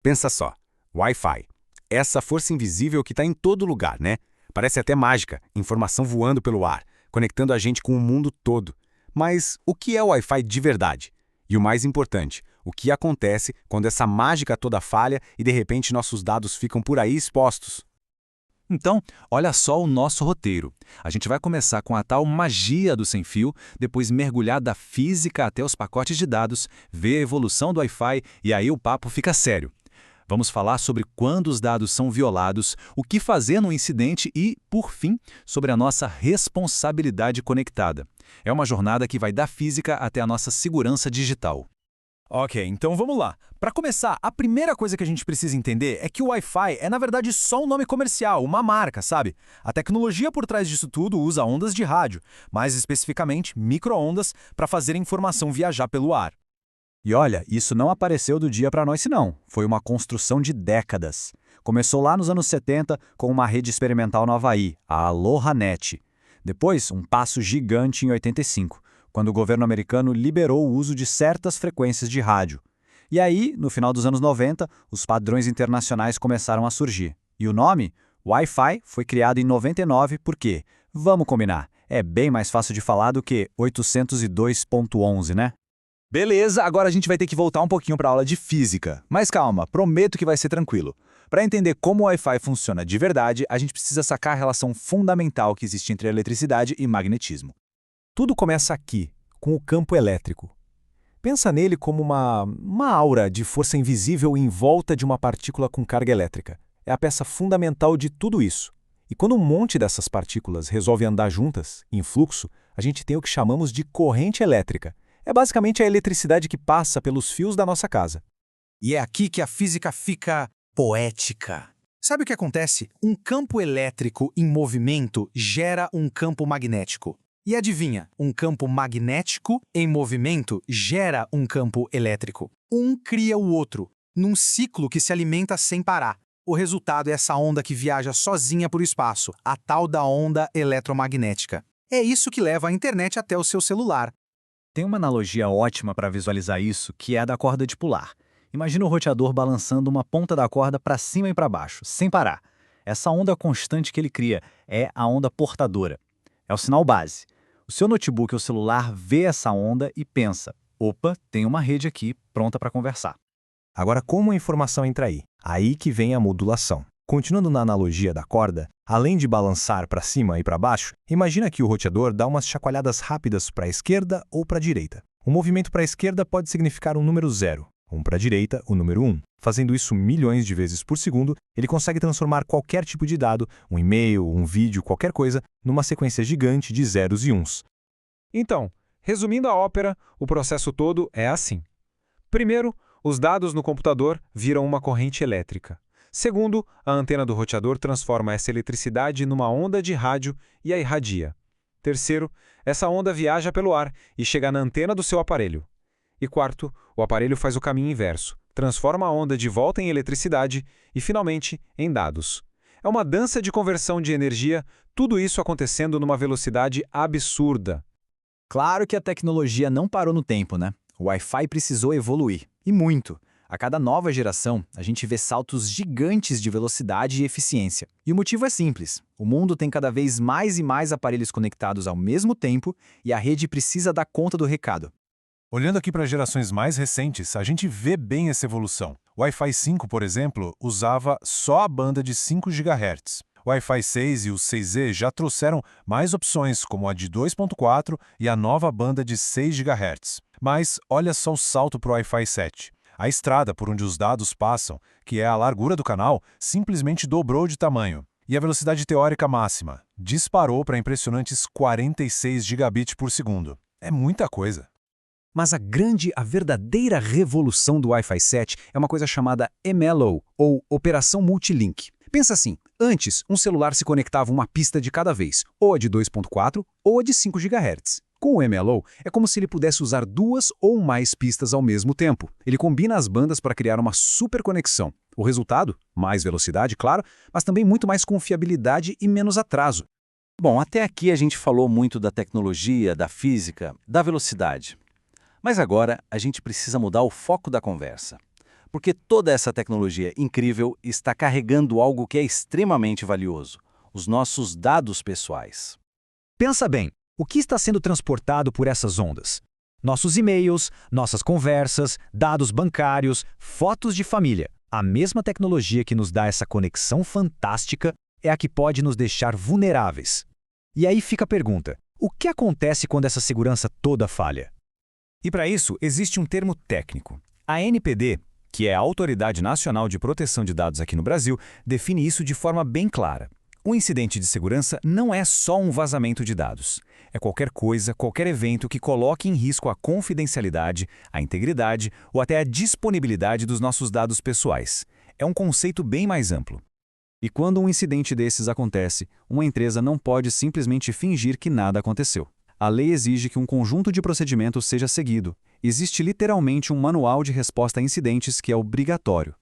Pensa só, Wi-Fi. Essa força invisível que está em todo lugar, né? Parece até mágica, informação voando pelo ar, conectando a gente com o mundo todo. Mas o que é o Wi-Fi de verdade? E o mais importante, o que acontece quando essa mágica toda falha e de repente nossos dados ficam por aí expostos? Então, olha só o nosso roteiro. A gente vai começar com a tal magia do sem-fio, depois mergulhar da física até os pacotes de dados, ver a evolução do Wi-Fi e aí o papo fica sério. Vamos falar sobre quando os dados são violados, o que fazer no incidente e, por fim, sobre a nossa responsabilidade conectada. É uma jornada que vai da física até a nossa segurança digital. Ok, então vamos lá. Para começar, a primeira coisa que a gente precisa entender é que o Wi-Fi é, na verdade, só um nome comercial, uma marca, sabe? A tecnologia por trás disso tudo usa ondas de rádio, mais especificamente micro-ondas, para fazer a informação viajar pelo ar. E olha, isso não apareceu do dia para a noite não. Foi uma construção de décadas. Começou lá nos anos 70 com uma rede experimental no Havaí, a AlohaNet. Depois, um passo gigante em 85, quando o governo americano liberou o uso de certas frequências de rádio. E aí, no final dos anos 90, os padrões internacionais começaram a surgir. E o nome? Wi-Fi foi criado em 99 porque, vamos combinar, é bem mais fácil de falar do que 802.11, né? Beleza, agora a gente vai ter que voltar um pouquinho para a aula de física. Mas calma, prometo que vai ser tranquilo. Para entender como o Wi-Fi funciona de verdade, a gente precisa sacar a relação fundamental que existe entre eletricidade e magnetismo. Tudo começa aqui, com o campo elétrico. Pensa nele como uma aura de força invisível em volta de uma partícula com carga elétrica. É a peça fundamental de tudo isso. E quando um monte dessas partículas resolve andar juntas, em fluxo, a gente tem o que chamamos de corrente elétrica. É basicamente a eletricidade que passa pelos fios da nossa casa. E é aqui que a física fica poética. Sabe o que acontece? Um campo elétrico em movimento gera um campo magnético. E adivinha, um campo magnético em movimento gera um campo elétrico. Um cria o outro, num ciclo que se alimenta sem parar. O resultado é essa onda que viaja sozinha por espaço, a tal da onda eletromagnética. É isso que leva a internet até o seu celular. Tem uma analogia ótima para visualizar isso, que é a da corda de pular. Imagina o roteador balançando uma ponta da corda para cima e para baixo, sem parar. Essa onda constante que ele cria é a onda portadora. É o sinal base. O seu notebook ou celular vê essa onda e pensa, opa, tem uma rede aqui pronta para conversar. Agora, como a informação entra aí? Aí que vem a modulação. Continuando na analogia da corda, além de balançar para cima e para baixo, imagina que o roteador dá umas chacoalhadas rápidas para a esquerda ou para a direita. O movimento para a esquerda pode significar um número 0, para a direita, o número 1. Fazendo isso milhões de vezes por segundo, ele consegue transformar qualquer tipo de dado, um e-mail, um vídeo, qualquer coisa, numa sequência gigante de zeros e uns. Então, resumindo a ópera, o processo todo é assim. Primeiro, os dados no computador viram uma corrente elétrica. Segundo, a antena do roteador transforma essa eletricidade numa onda de rádio e a irradia. Terceiro, essa onda viaja pelo ar e chega na antena do seu aparelho. E quarto, o aparelho faz o caminho inverso, transforma a onda de volta em eletricidade e, finalmente, em dados. É uma dança de conversão de energia, tudo isso acontecendo numa velocidade absurda. Claro que a tecnologia não parou no tempo, né? O Wi-Fi precisou evoluir, e muito. A cada nova geração, a gente vê saltos gigantes de velocidade e eficiência. E o motivo é simples. O mundo tem cada vez mais e mais aparelhos conectados ao mesmo tempo e a rede precisa dar conta do recado. Olhando aqui para gerações mais recentes, a gente vê bem essa evolução. O Wi-Fi 5, por exemplo, usava só a banda de 5 GHz. O Wi-Fi 6 e o 6E já trouxeram mais opções, como a de 2.4 e a nova banda de 6 GHz. Mas olha só o salto para o Wi-Fi 7. A estrada por onde os dados passam, que é a largura do canal, simplesmente dobrou de tamanho. E a velocidade teórica máxima disparou para impressionantes 46 gigabits por segundo. É muita coisa. Mas a verdadeira revolução do Wi-Fi 7 é uma coisa chamada MLO, ou Operação Multilink. Pensa assim, antes um celular se conectava uma pista de cada vez, ou a de 2.4 ou a de 5 GHz. Com o MLO, é como se ele pudesse usar 2 ou mais pistas ao mesmo tempo. Ele combina as bandas para criar uma super conexão. O resultado? Mais velocidade, claro, mas também muito mais confiabilidade e menos atraso. Bom, até aqui a gente falou muito da tecnologia, da física, da velocidade. Mas agora a gente precisa mudar o foco da conversa. Porque toda essa tecnologia incrível está carregando algo que é extremamente valioso: os nossos dados pessoais. Pensa bem, o que está sendo transportado por essas ondas? Nossos e-mails, nossas conversas, dados bancários, fotos de família. A mesma tecnologia que nos dá essa conexão fantástica é a que pode nos deixar vulneráveis. E aí fica a pergunta: o que acontece quando essa segurança toda falha? E para isso, existe um termo técnico. A NPD, que é a Autoridade Nacional de Proteção de Dados aqui no Brasil, define isso de forma bem clara. Um incidente de segurança não é só um vazamento de dados. É qualquer coisa, qualquer evento que coloque em risco a confidencialidade, a integridade ou até a disponibilidade dos nossos dados pessoais. É um conceito bem mais amplo. E quando um incidente desses acontece, uma empresa não pode simplesmente fingir que nada aconteceu. A lei exige que um conjunto de procedimentos seja seguido. Existe literalmente um manual de resposta a incidentes que é obrigatório.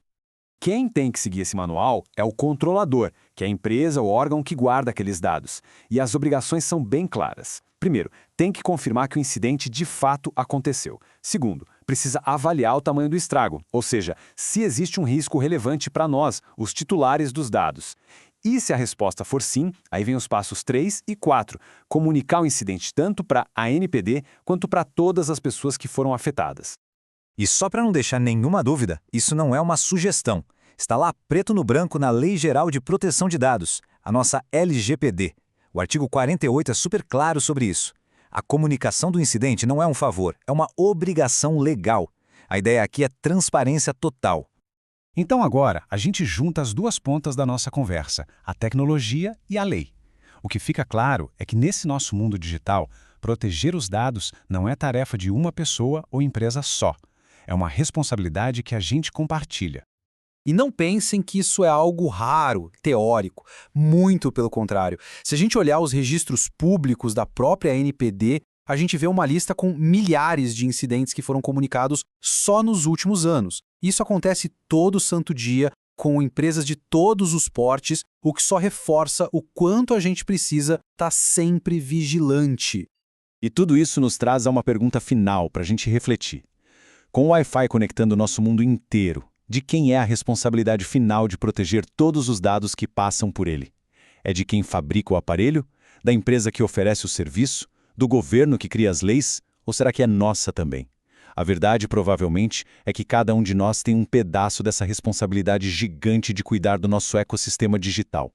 Quem tem que seguir esse manual é o controlador, que é a empresa ou órgão que guarda aqueles dados. E as obrigações são bem claras. Primeiro, tem que confirmar que o incidente de fato aconteceu. Segundo, precisa avaliar o tamanho do estrago, ou seja, se existe um risco relevante para nós, os titulares dos dados. E se a resposta for sim, aí vem os passos 3 e 4, comunicar o incidente tanto para a ANPD quanto para todas as pessoas que foram afetadas. E só para não deixar nenhuma dúvida, isso não é uma sugestão. Está lá preto no branco na Lei Geral de Proteção de Dados, a nossa LGPD. O artigo 48 é super claro sobre isso. A comunicação do incidente não é um favor, é uma obrigação legal. A ideia aqui é transparência total. Então agora, a gente junta as duas pontas da nossa conversa, a tecnologia e a lei. O que fica claro é que nesse nosso mundo digital, proteger os dados não é tarefa de uma pessoa ou empresa só. É uma responsabilidade que a gente compartilha. E não pensem que isso é algo raro, teórico. Muito pelo contrário. Se a gente olhar os registros públicos da própria NPD, a gente vê uma lista com milhares de incidentes que foram comunicados só nos últimos anos. Isso acontece todo santo dia, com empresas de todos os portes, o que só reforça o quanto a gente precisa estar sempre vigilante. E tudo isso nos traz a uma pergunta final para a gente refletir. Com o Wi-Fi conectando o nosso mundo inteiro, de quem é a responsabilidade final de proteger todos os dados que passam por ele? É de quem fabrica o aparelho? Da empresa que oferece o serviço? Do governo que cria as leis? Ou será que é nossa também? A verdade, provavelmente, é que cada um de nós tem um pedaço dessa responsabilidade gigante de cuidar do nosso ecossistema digital.